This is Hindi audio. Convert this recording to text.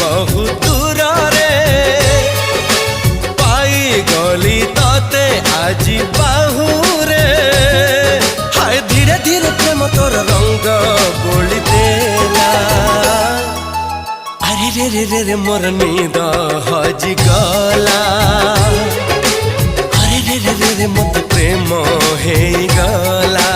बहु दूर रे पाई गली तते आज बाहुरे हाय धीरे धीरे प्रेम तोर रंग बोली देला अरे रे रे रे रे मोर नींद हजी गला अरे रे रे रे रे मत प्रेम हे गला।